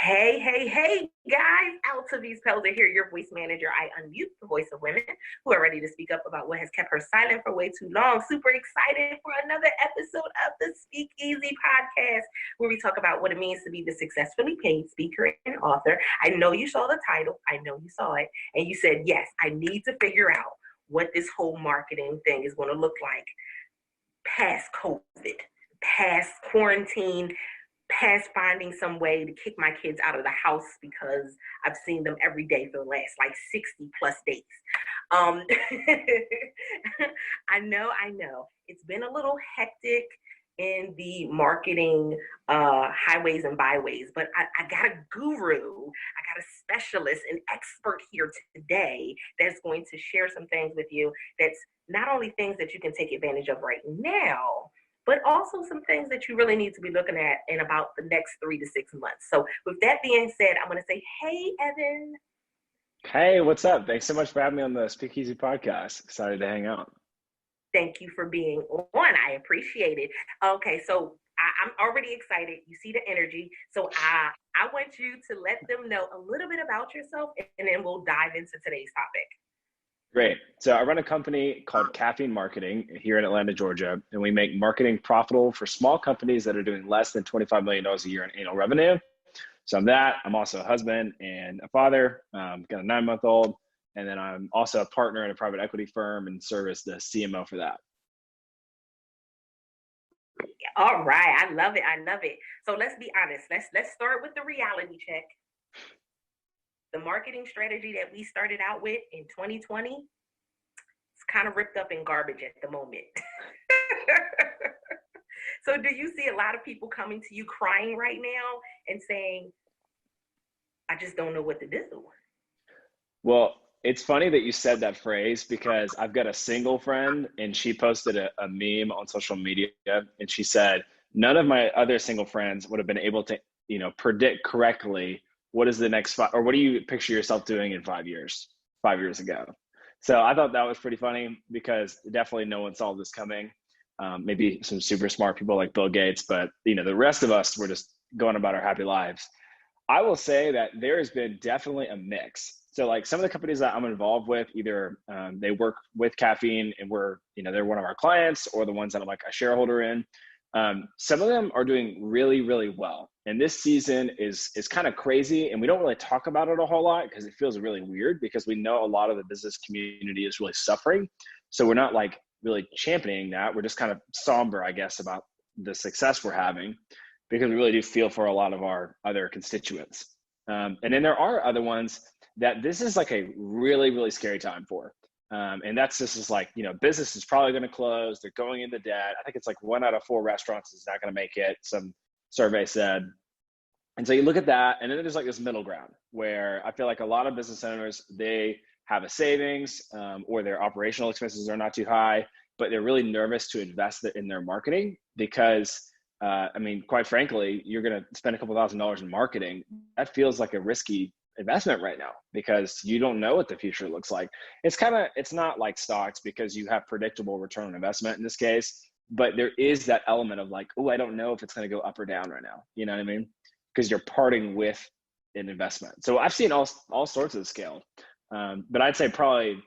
Hey, guys. Altavi's Pelzer here, your voice manager. I unmute the voice of women who are ready to speak up about what has kept her silent for way too long. Super excited for another episode of the Speakeasy podcast, where we talk about what it means to be the successfully paid speaker and author. I know you saw the title. I know you saw it. And you said, yes, I need to figure out what this whole marketing thing is going to look like past COVID, past quarantine, past finding some way to kick my kids out of the house because I've seen them every day for the last like 60 plus days. I know. It's been a little hectic in the marketing highways and byways, but I got a guru, I got a specialist, an expert here today that's going to share some things with you that's not only things that you can take advantage of right now, but also some things that you really need to be looking at in about the next 3 to 6 months. So with that being said, I'm going to say, hey, Evan. Hey, what's up? Thanks so much for having me on the Speakeasy podcast. Excited to hang out. Thank you for being on. I appreciate it. Okay, so I'm already excited. You see the energy. So I want you to let them know a little bit about yourself, and then we'll dive into today's topic. Great. So I run a company called Caffeine Marketing here in Atlanta, Georgia, and we make marketing profitable for small companies that are doing less than $25 million a year in annual revenue. So I'm that. I'm also a husband and a father. Got a 9-month-old. And then I'm also a partner in a private equity firm and serve as the CMO for that. All right. I love it. So let's be honest. Let's start with the reality check. The marketing strategy that we started out with in 2020, it's kind of ripped up in garbage at the moment. So do you see a lot of people coming to you crying right now and saying, I just don't know what to do? Well, it's funny that you said that phrase because I've got a single friend and she posted a meme on social media and she said, none of my other single friends would have been able to, predict correctly what is the next or what do you picture yourself doing in 5 years ago? So I thought that was pretty funny because definitely no one saw this coming. Maybe some super smart people like Bill Gates, but the rest of us were just going about our happy lives. I will say that there has been definitely a mix. So like some of the companies that I'm involved with, either they work with caffeine and they're one of our clients, or the ones that I'm like a shareholder in. Some of them are doing really, really well. And this season is kind of crazy. And we don't really talk about it a whole lot because it feels really weird because we know a lot of the business community is really suffering. So we're not like really championing that. We're just kind of somber, I guess, about the success we're having because we really do feel for a lot of our other constituents. And then there are other ones that this is like a really, really scary time for. And that's just is like, business is probably going to close. They're going into debt. I think it's like 1 out of 4 restaurants is not going to make it. Some survey said. And so you look at that, and then there's like this middle ground where I feel like a lot of business owners, they have a savings or their operational expenses are not too high, but they're really nervous to invest in their marketing because quite frankly, you're going to spend a couple $1,000s in marketing. That feels like a risky investment right now because you don't know what the future looks like. It's not like stocks because you have predictable return on investment in this case, but there is that element of like, oh, I don't know if it's going to go up or down right now. You know what I mean? Because you're parting with an investment. So I've seen all sorts of scale, but I'd say probably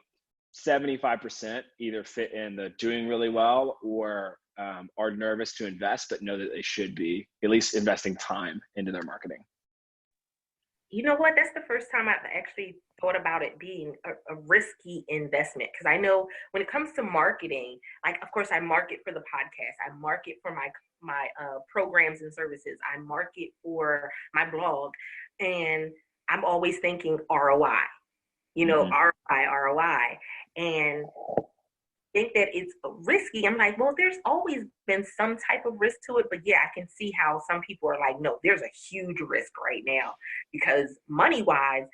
75% either fit in the doing really well or are nervous to invest, but know that they should be at least investing time into their marketing. You know what? That's the first time I've actually thought about it being a risky investment. Because I know when it comes to marketing, like, of course, I market for the podcast. I market for my programs and services. I market for my blog. And I'm always thinking ROI, ROI. And think that it's risky. I'm like, well, there's always been some type of risk to it, but yeah, I can see how some people are like, no, there's a huge risk right now because money-wise,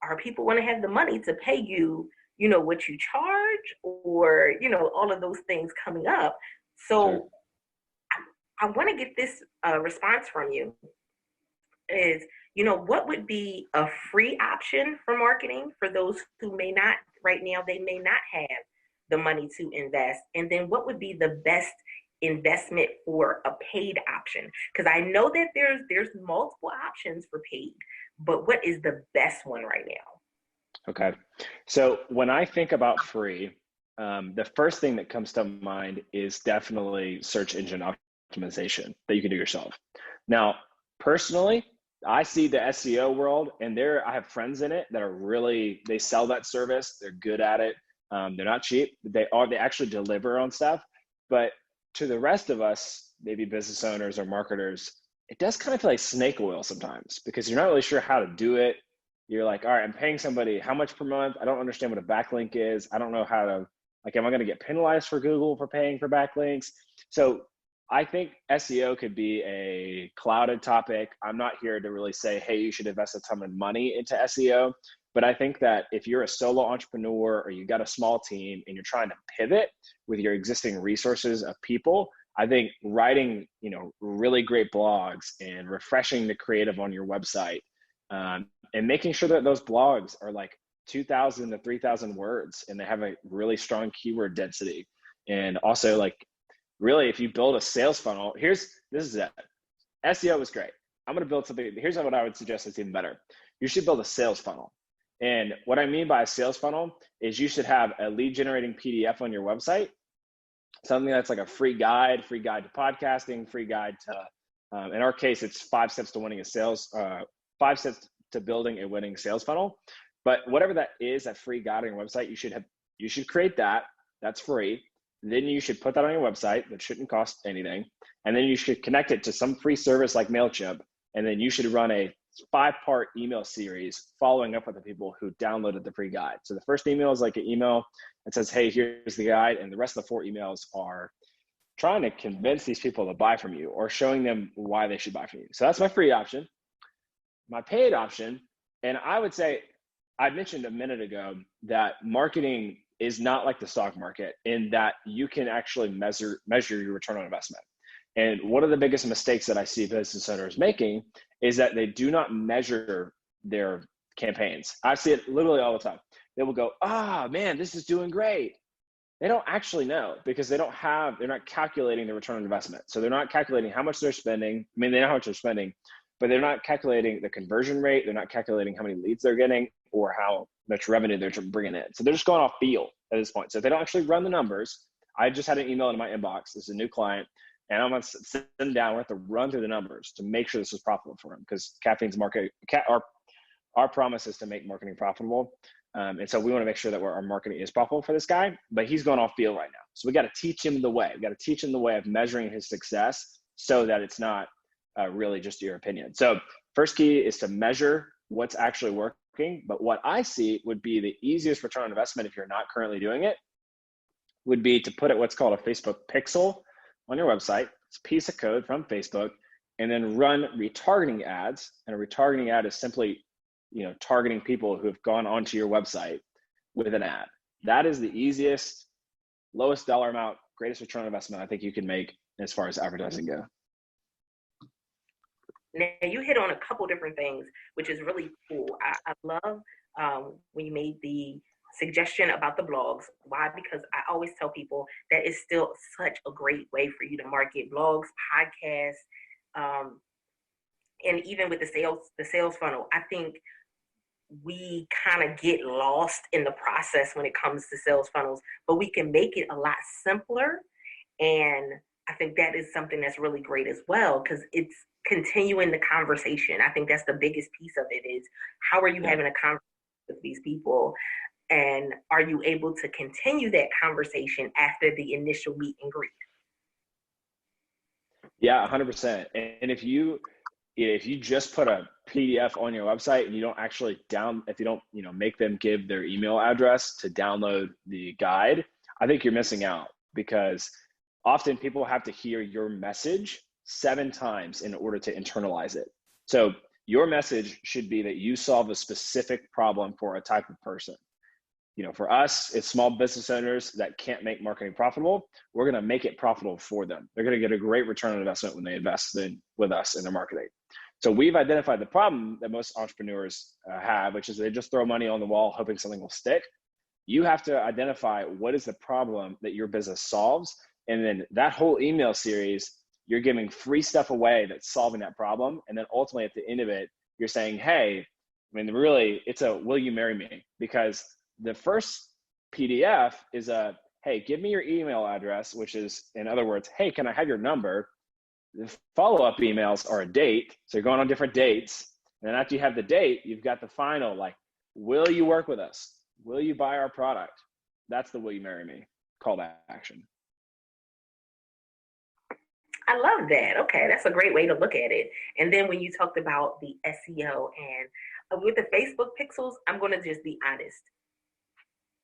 are people going to have the money to pay you, what you charge or, all of those things coming up. So sure. I want to get this response from you is, what would be a free option for marketing for those who may not right now, they may not have the money to invest? And then what would be the best investment for a paid option? Because I know that there's multiple options for paid, but what is the best one right now? Okay. So when I think about free, the first thing that comes to mind is definitely search engine optimization that you can do yourself. Now, personally, I see the SEO world, and I have friends in it that are they sell that service. They're good at it. They're not cheap. They actually deliver on stuff. But to the rest of us, maybe business owners or marketers, it does kind of feel like snake oil sometimes because you're not really sure how to do it. You're like, all right, I'm paying somebody how much per month? I don't understand what a backlink is. I don't know how to, like, am I going to get penalized for Google for paying for backlinks? So I think SEO could be a clouded topic. I'm not here to really say, hey, you should invest a ton of money into SEO. But I think that if you're a solo entrepreneur or you got a small team and you're trying to pivot with your existing resources of people, I think writing, really great blogs and refreshing the creative on your website, and making sure that those blogs are like 2,000 to 3,000 words and they have a really strong keyword density. And also, like, really, if you build a sales funnel, this is it. SEO is great. I'm going to build something. Here's what I would suggest that's even better. You should build a sales funnel. And what I mean by a sales funnel is you should have a lead generating PDF on your website, something that's like a free guide to podcasting, free guide to, in our case, it's 5 steps to winning 5 steps to building a winning sales funnel. But whatever that is, that free guide on your website, you should create that. That's free. Then you should put that on your website. That shouldn't cost anything. And then you should connect it to some free service like MailChimp. And then you should run a 5-part email series following up with the people who downloaded the free guide. So the first email is like an email that says, hey, here's the guide. And the rest of the 4 emails are trying to convince these people to buy from you or showing them why they should buy from you. So that's my free option. My paid option, and I would say, I mentioned a minute ago that marketing is not like the stock market in that you can actually measure your return on investment. And one of the biggest mistakes that I see business owners making is that they do not measure their campaigns. I see it literally all the time. They will go, man, this is doing great. They don't actually know because they're not calculating the return on investment. So they're not calculating how much they're spending. I mean, they know how much they're spending, but they're not calculating the conversion rate. They're not calculating how many leads they're getting or how much revenue they're bringing in. So they're just going off feel at this point. So if they don't actually run the numbers, I just had an email in my inbox. This is a new client. And I'm going to sit them down. We have to run through the numbers to make sure this is profitable for them because caffeine's our promise is to make marketing profitable. And so we want to make sure that our marketing is profitable for this guy, but he's going off field right now. So we got to teach him the way. We got to teach him the way of measuring his success so that it's not really just your opinion. So first key is to measure what's actually working. But what I see would be the easiest return on investment if you're not currently doing it would be to put what's called a Facebook pixel on your website. It's a piece of code from Facebook, and then run retargeting ads. And a retargeting ad is simply, targeting people who have gone onto your website with an ad. That is the easiest, lowest dollar amount, greatest return on investment I think you can make as far as advertising go. Now you hit on a couple different things, which is really cool. I love when you made the suggestion about the blogs. Why? Because I always tell people that is still such a great way for you to market blogs, podcasts, and even with the sales funnel. I think we kind of get lost in the process when it comes to sales funnels, but we can make it a lot simpler. And I think that is something that's really great as well, because it's continuing the conversation. I think that's the biggest piece of it is how are you having a conversation with these people? And are you able to continue that conversation after the initial meet and greet? Yeah, 100%. And if you just put a PDF on your website and you don't actually if you don't, make them give their email address to download the guide, I think you're missing out because often people have to hear your message 7 times in order to internalize it. So your message should be that you solve a specific problem for a type of person. For us, it's small business owners that can't make marketing profitable. We're going to make it profitable for them. They're going to get a great return on investment when they invest with us in their marketing. So we've identified the problem that most entrepreneurs have, which is they just throw money on the wall hoping something will stick. You have to identify what is the problem that your business solves And then that whole email series, you're giving free stuff away that's solving that problem. And then ultimately at the end of it, you're saying, hey, I mean, really, it's a, will you marry me? Because the first PDF is a, hey, give me your email address, which is, in other words, hey, can I have your number? The follow-up emails are a date. So you're going on different dates. And then after you have the date, you've got the final, like, will you work with us? Will you buy our product? That's the will you marry me call to action. I love that. Okay, that's a great way to look at it. And then when you talked about the SEO and with the Facebook pixels, I'm going to just be honest.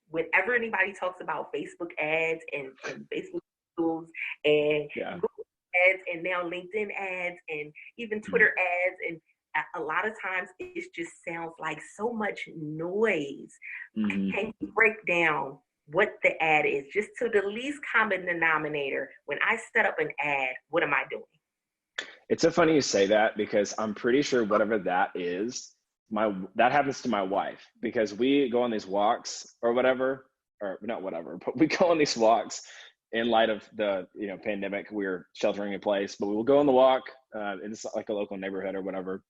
Whenever anybody talks about Facebook ads and Facebook tools and Google ads and now LinkedIn ads and even Twitter ads, and a lot of times it just sounds like so much noise. Can you break down what the ad is, just to the least common denominator? When I set up an ad, what am I doing? It's so funny you say that, because I'm pretty sure whatever that is, that happens to my wife, because we go on these walks or whatever, or not whatever, but we go on these walks in light of the pandemic. We're sheltering in place, but we will go on the walk in like a local neighborhood or whatever.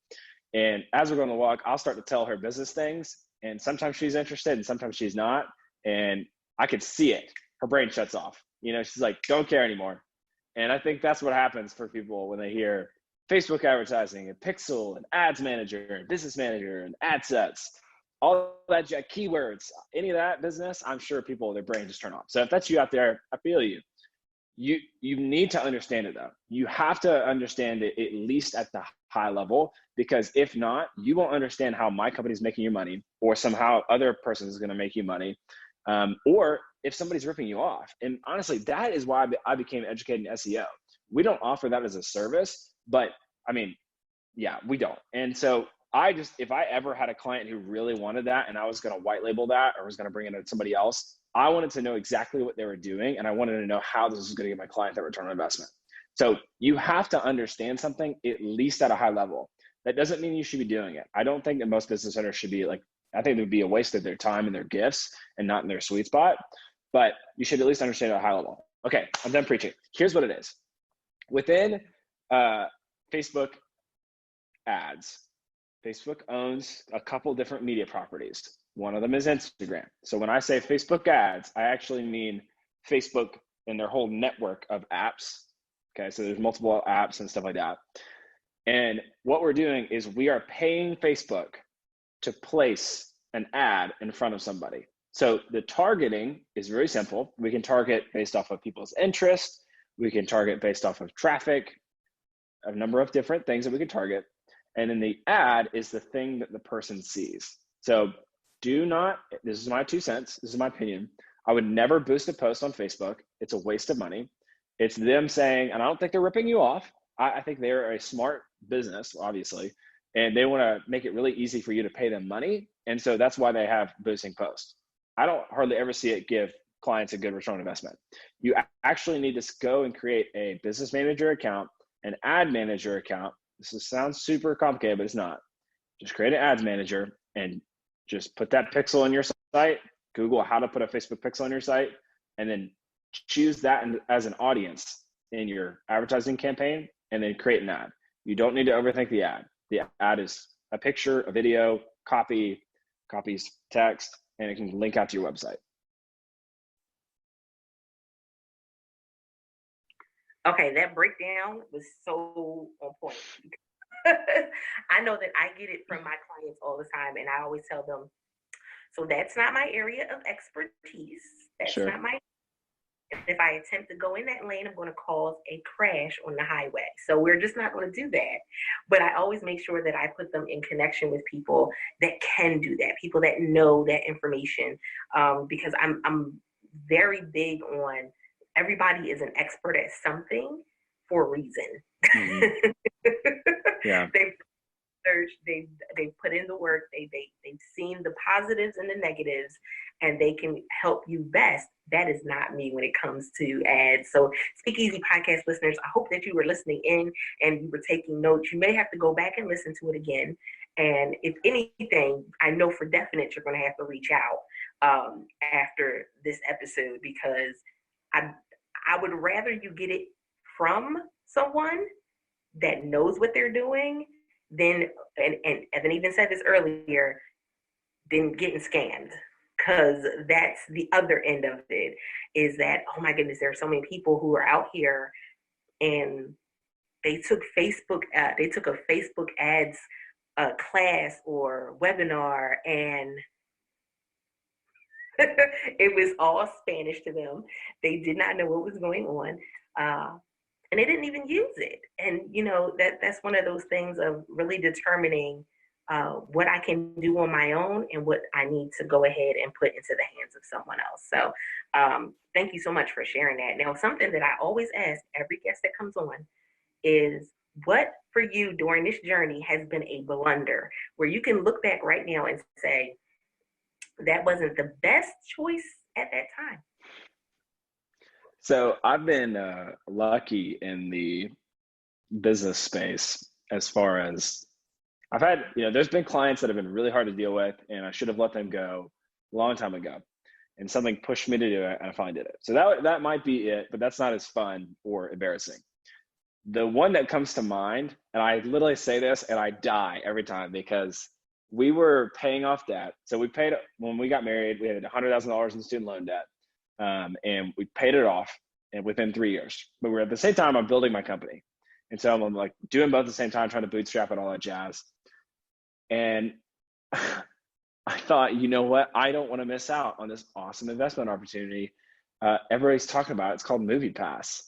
And as we're going on the walk, I'll start to tell her business things, and sometimes she's interested and sometimes she's not. And I could see it. Her brain shuts off. She's like, don't care anymore. And I think that's what happens for people when they hear Facebook advertising and Pixel and Ads Manager and Business Manager and ad sets, all that keywords, any of that business. I'm sure people, their brain just turn off. So if that's you out there, I feel you. You need to understand it though. You have to understand it at least at the high level, because if not, you won't understand how my company is making you money, or somehow other person is going to make you money. Or if somebody's ripping you off. And honestly, that is why I became educated in SEO. We don't offer that as a service, but I mean, yeah, we don't. And so if I ever had a client who really wanted that and I was going to white label that or was going to bring it to somebody else, I wanted to know exactly what they were doing. And I wanted to know how this was going to get my client that return on investment. So you have to understand something at least at a high level. That doesn't mean you should be doing it. I don't think that most business owners should be like, I think it would be a waste of their time and their gifts and not in their sweet spot, but you should at least understand at a high level. Okay, I'm done preaching. Here's what it is. Within Facebook ads, Facebook owns a couple different media properties. One of them is Instagram. So when I say Facebook ads, I actually mean Facebook and their whole network of apps. Okay, so there's multiple apps and stuff like that. And what we're doing is we are paying Facebook to place an ad in front of somebody. So the targeting is very simple. We can target based off of people's interest. We can target based off of traffic, a number of different things that we can target. And then the ad is the thing that the person sees. So this is my 2 cents, this is my opinion. I would never boost a post on Facebook. It's a waste of money. It's them saying, and I don't think they're ripping you off. I think they're a smart business, obviously, and they want to make it really easy for you to pay them money. And so that's why they have boosting posts. I don't hardly ever see it give clients a good return on investment. You actually need to go and create a business manager account, an ad manager account. Sounds super complicated, but it's not. Just create an ads manager and just put that pixel on your site. Google how to put a Facebook pixel on your site, and then choose that as an audience in your advertising campaign, and then create an ad. You don't need to overthink the ad. The ad is a picture, a video, copies text, and it can link out to your website. Okay, that breakdown was so on point. I know that I get it from my clients all the time, and I always tell them, so that's not my area of expertise. That's Sure. not my. If I attempt to go in that lane, I'm going to cause a crash on the highway. So we're just not going to do that. But I always make sure that I put them in connection with people that can do that, people that know that information, because I'm very big on everybody is an expert at something for a reason. Mm-hmm. Yeah. They've researched, they've put in the work, they've seen the positives and the negatives, and they can help you best. That is not me when it comes to ads. So Speakeasy podcast listeners, I hope that you were listening in and you were taking notes. You may have to go back and listen to it again. And if anything, I know for definite you're going to have to reach out after this episode, because I would rather you get it from someone that knows what they're doing than, and Evan even said this earlier, than getting scammed. Because that's the other end of it, is that, oh my goodness, there are so many people who are out here and they took a Facebook ads class or webinar, and it was all Spanish to them. They did not know what was going on, and they didn't even use it. And that's one of those things of really determining what I can do on my own and what I need to go ahead and put into the hands of someone else. So thank you so much for sharing that. Now, something that I always ask every guest that comes on is, what for you during this journey has been a blunder where you can look back right now and say, that wasn't the best choice at that time? So I've been lucky in the business space as far as I've had, there's been clients that have been really hard to deal with, and I should have let them go a long time ago. And something pushed me to do it, and I finally did it. So that might be it, but that's not as fun or embarrassing. The one that comes to mind, and I literally say this and I die every time, because we were paying off debt. So when we got married, we had $100,000 in student loan debt, and we paid it off and within 3 years. But we're at the same time, I'm building my company. And so I'm like doing both at the same time, trying to bootstrap and all that jazz. And I thought, you know what? I don't want to miss out on this awesome investment opportunity. Everybody's talking about it. It's called MoviePass.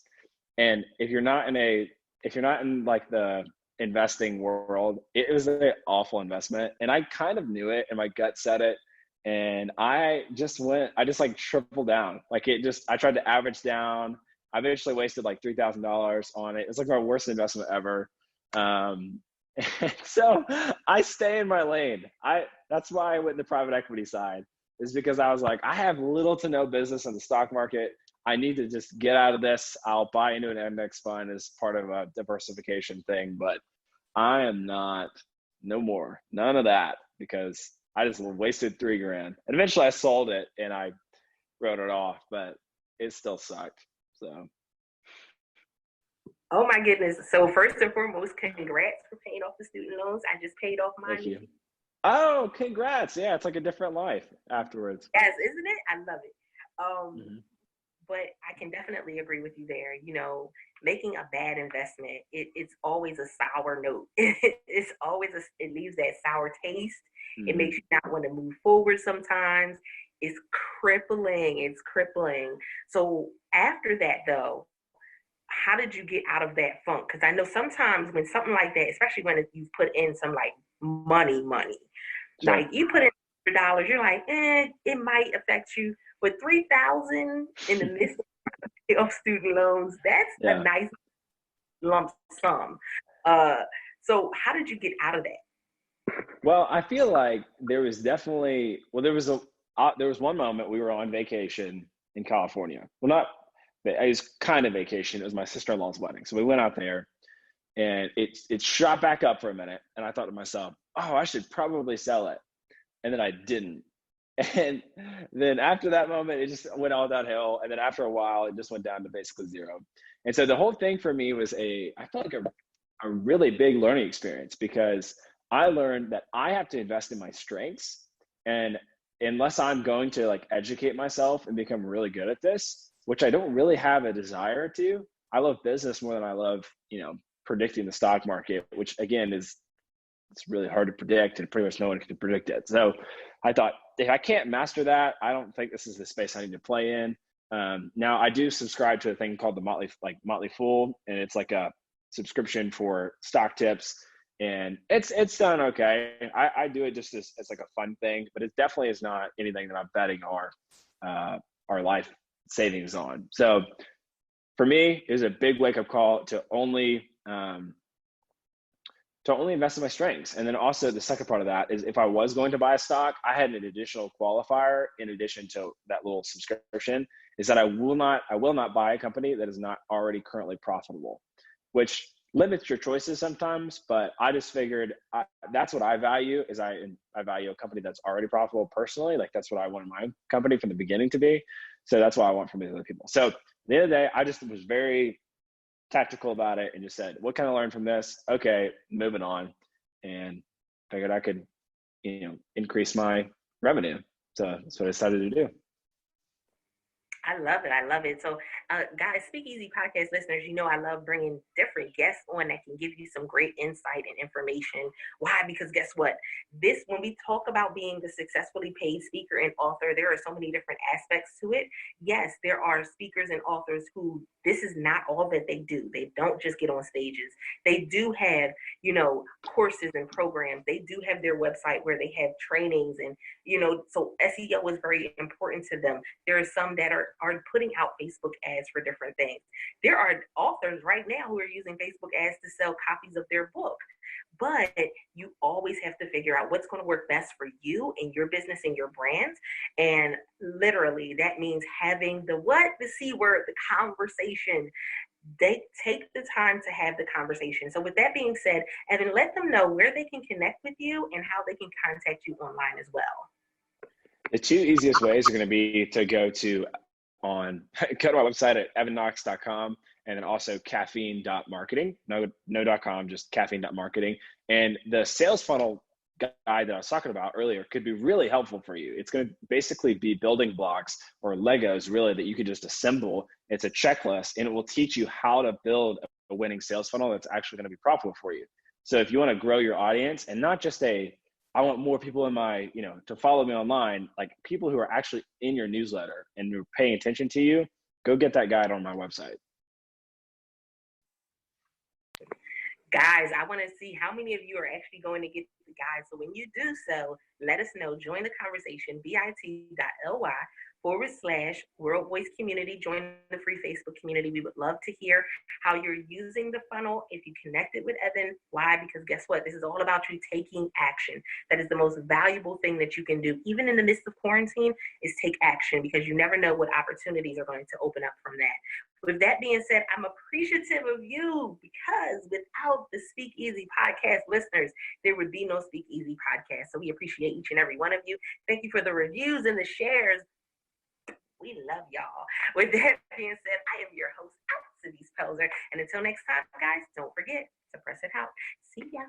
And if you're not in like the investing world, it was an awful investment. And I kind of knew it, and my gut said it. And I just like tripled down. Like I tried to average down. I eventually wasted like $3,000 on it. It's like my worst investment ever. And so I stay in my lane. That's why I went in the private equity side, is because I was like, I have little to no business in the stock market. I need to just get out of this. I'll buy into an index fund as part of a diversification thing, but I am not, no more, none of that, because I just wasted $3,000. And eventually I sold it and I wrote it off, but it still sucked. So. Oh my goodness. So first and foremost, congrats for paying off the student loans. I just paid off mine. Thank you. Oh, congrats. Yeah, it's like a different life afterwards. Yes, isn't it? I love it. But I can definitely agree with you there. Making a bad investment, it's always a sour note. It leaves that sour taste. Mm-hmm. It makes you not want to move forward sometimes. It's crippling. So after that, though, how did you get out of that funk? Because I know sometimes when something like that, especially when you put in some like money, sure. Like you put in $100, you're like, it might affect you. But $3,000 in the midst of student loans, that's a nice lump sum. So how did you get out of that? Well, I feel like there was one moment we were on vacation in California. Well, it was kind of vacation. It was my sister-in-law's wedding. So we went out there, and it shot back up for a minute. And I thought to myself, oh, I should probably sell it. And then I didn't. And then after that moment, it just went all downhill. And then after a while, it just went down to basically zero. And so the whole thing for me was I felt like a really big learning experience, because I learned that I have to invest in my strengths. And unless I'm going to like educate myself and become really good at this, which I don't really have a desire to. I love business more than I love, predicting the stock market, which again it's really hard to predict, and pretty much no one can predict it. So I thought, if I can't master that, I don't think this is the space I need to play in. Now I do subscribe to a thing called the Motley Fool, and it's like a subscription for stock tips, and it's done okay. I do it just as like a fun thing, but it definitely is not anything that I'm betting our life savings on. So for me, it was a big wake-up call to only invest in my strengths. And then also the second part of that is, if I was going to buy a stock, I had an additional qualifier in addition to that little subscription, is that I will not buy a company that is not already currently profitable, which limits your choices sometimes. But I just figured that's what I value, is I value a company that's already profitable personally. Like that's what I wanted my company from the beginning to be. So that's what I want from these other people. So The other day, I just was very tactical about it and just said, what can I learn from this? Okay, moving on. And figured I could, increase my revenue. So that's what I decided to do. I love it. I love it. So, guys, Speakeasy podcast listeners, I love bringing different guests on that can give you some great insight and information. Why? Because guess what? When we talk about being the successfully paid speaker and author, there are so many different aspects to it. Yes, there are speakers and authors who this is not all that they do. They don't just get on stages. They do have, courses and programs. They do have their website where they have trainings and, so SEO is very important to them. There are some that are putting out Facebook ads for different things. There are authors right now who are using Facebook ads to sell copies of their book. But you always have to figure out what's going to work best for you and your business and your brand. And literally, that means having the C word, the conversation. They take the time to have the conversation. So with that being said, Evan, let them know where they can connect with you and how they can contact you online as well. The two easiest ways are going to be to go to our website at evanknox.com and then also caffeine.marketing. No .com, just caffeine.marketing. And the sales funnel guide that I was talking about earlier could be really helpful for you. It's going to basically be building blocks or Legos really that you can just assemble. It's a checklist and it will teach you how to build a winning sales funnel that's actually going to be profitable for you. So if you want to grow your audience and not just I want more people in my, to follow me online, like people who are actually in your newsletter and who are paying attention to you, go get that guide on my website. Guys, I want to see how many of you are actually going to get the guide. So when you do so, let us know. Join the conversation, bit.ly/World Voice Community. Join the free Facebook community. We would love to hear how you're using the funnel. If you connected with Evan, why? Because guess what? This is all about you taking action. That is the most valuable thing that you can do, even in the midst of quarantine, is take action because you never know what opportunities are going to open up from that. With that being said, I'm appreciative of you because without the Speakeasy podcast listeners, there would be no Speakeasy podcast. So we appreciate each and every one of you. Thank you for the reviews and the shares. We love y'all. With that being said, I am your host, Denise Pelzer. And until next time, guys, don't forget to press it out. See ya.